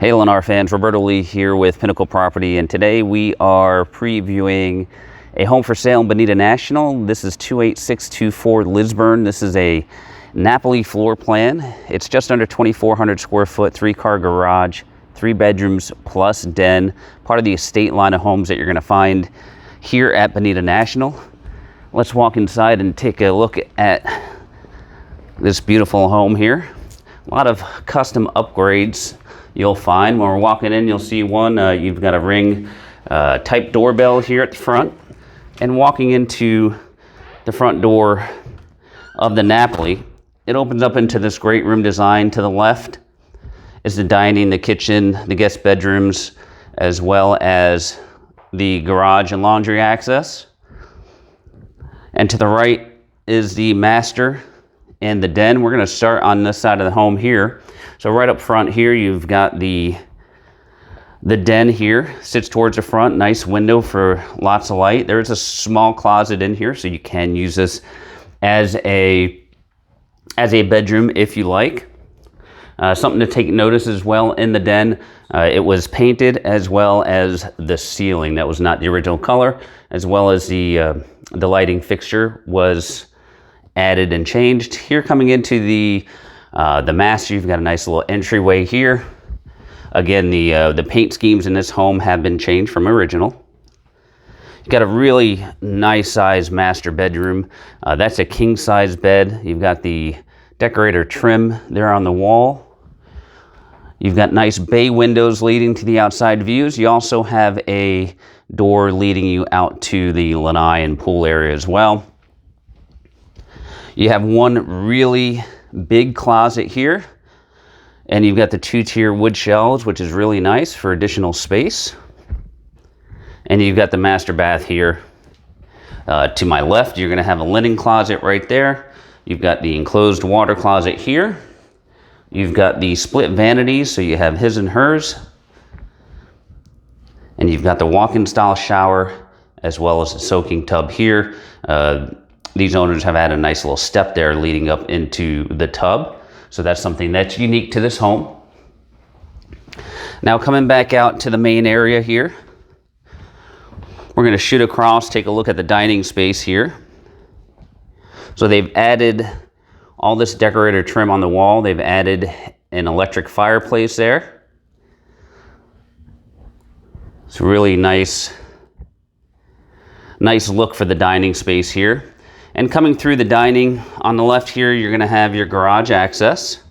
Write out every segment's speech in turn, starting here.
Hey Lennar fans, Roberto Lee here with Pinnacle Property, and today we are previewing a home for sale in Bonita National. This is 28624 Lisburn. This is a Napoli floor plan. It's just under 2,400 square foot, 3-car garage, 3 bedrooms plus den, part of the estate line of homes that you're going to find here at Bonita National. Let's walk inside and take a look at this beautiful home here. A lot of custom upgrades you'll find. When we're walking in, you'll see one, you've got a ring type doorbell here at the front. And walking into the front door of the Napoli, it opens up into this great room design. To the left is the dining, the kitchen, the guest bedrooms, as well as the garage and laundry access. And to the right is the master and the den. We're going to start on this side of the home here. So right up front here, you've got the den here, sits towards the front, nice window for lots of light. There is a small closet in here, so you can use this as a bedroom if you like. Something to take notice as well in the den, it was painted, as well as the ceiling. That was not the original color, as well as the lighting fixture was added and changed. Here coming into the master, you've got a nice little entryway here. Again, the paint schemes in this home have been changed from original. You've got a really nice size master bedroom. That's a king size bed. You've got the decorator trim there on the wall. You've got nice bay windows leading to the outside views. You also have a door leading you out to the lanai and pool area as well. You have one really big closet here, and you've got the 2-tier wood shelves, which is really nice for additional space. And you've got the master bath here. To my left, you're going to have a linen closet right there. You've got the enclosed water closet here. You've got the split vanities, so you have his and hers. And you've got the walk-in style shower, as well as a soaking tub here. These owners have had a nice little step there leading up into the tub. So that's something that's unique to this home. Now coming back out to the main area here, we're going to shoot across, take a look at the dining space here. So they've added all this decorator trim on the wall. They've added an electric fireplace there. It's a really nice look for the dining space here. And coming through the dining, on the left here, you're going to have your garage access.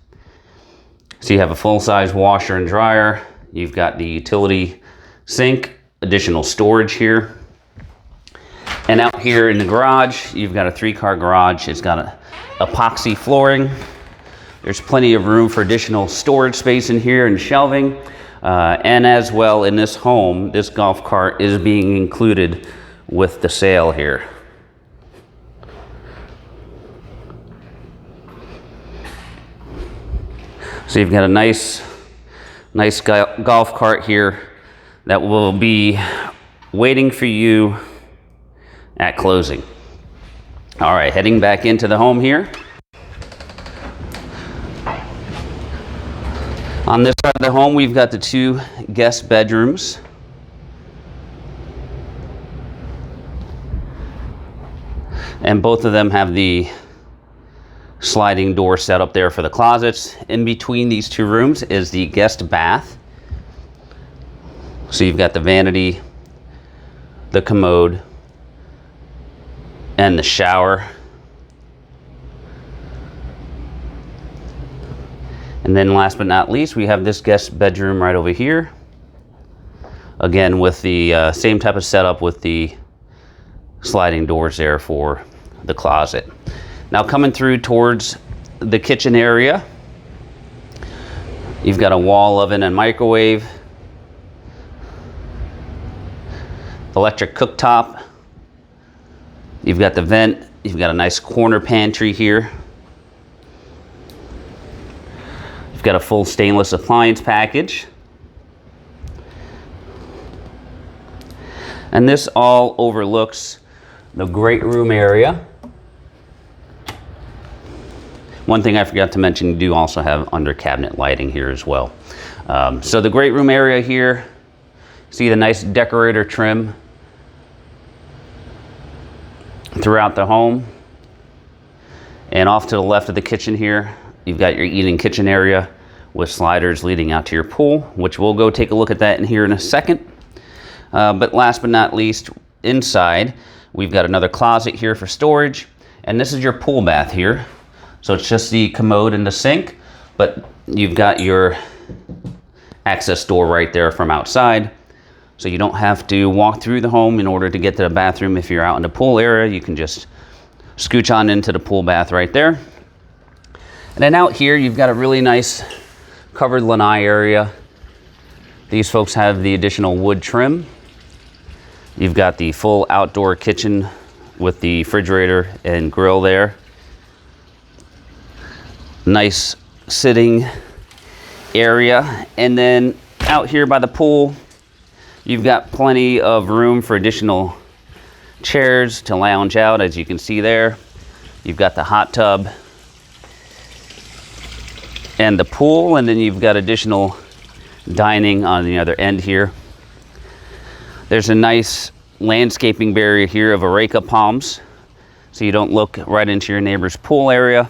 So you have a full-size washer and dryer. You've got the utility sink, additional storage here. And out here in the garage, you've got a 3-car garage. It's got a epoxy flooring. There's plenty of room for additional storage space in here and shelving. And as well, in this home, this golf cart is being included with the sale here. So you've got a nice golf cart here that will be waiting for you at closing. All right, heading back into the home here. On this side of the home, we've got the 2 guest bedrooms. And both of them have the sliding door set up there for the closets. In between these 2 rooms is the guest bath. So you've got the vanity, the commode, and the shower. And then last but not least, we have this guest bedroom right over here. Again, with the same type of setup with the sliding doors there for the closet. Now coming through towards the kitchen area, you've got a wall oven and microwave, electric cooktop, you've got the vent, you've got a nice corner pantry here, you've got a full stainless appliance package, and this all overlooks the great room area One thing I forgot to mention, you do also have under cabinet lighting here as well. So the great room area here, see the nice decorator trim throughout the home. And off to the left of the kitchen here, you've got your eating kitchen area with sliders leading out to your pool, which we'll go take a look at that in here in a second. But last but not least, inside, we've got another closet here for storage. And this is your pool bath here. So it's just the commode and the sink, but you've got your access door right there from outside. So you don't have to walk through the home in order to get to the bathroom. If you're out in the pool area, you can just scooch on into the pool bath right there. And then out here, you've got a really nice covered lanai area. These folks have the additional wood trim. You've got the full outdoor kitchen with the refrigerator and grill there. Nice sitting area. And then out here by the pool, you've got plenty of room for additional chairs to lounge out, as you can see there. You've got the hot tub and the pool, and then you've got additional dining on the other end here. There's a nice landscaping barrier here of areca palms, so you don't look right into your neighbor's pool area.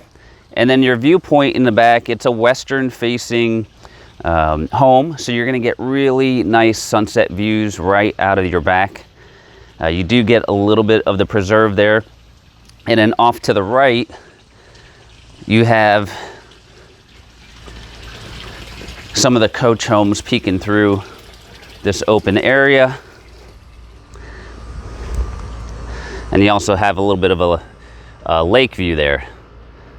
And then your viewpoint in the back, it's a western facing home, so you're gonna get really nice sunset views right out of your back. You do get a little bit of the preserve there. And then off to the right, you have some of the coach homes peeking through this open area. And you also have a little bit of a lake view there.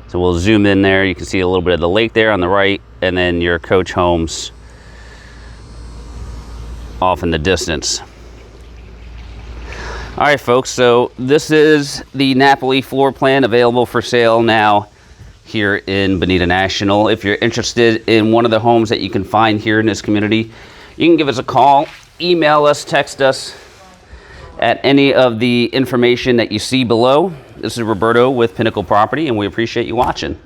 So we'll zoom in there. You can see a little bit of the lake there on the right, and then your coach homes off in the distance. All right, folks, so this is the Napoli floor plan available for sale now here in Bonita National. If you're interested in one of the homes that you can find here in this community, you can give us a call, email us, text us at any of the information that you see below. This is Roberto with Pinnacle Property, and we appreciate you watching.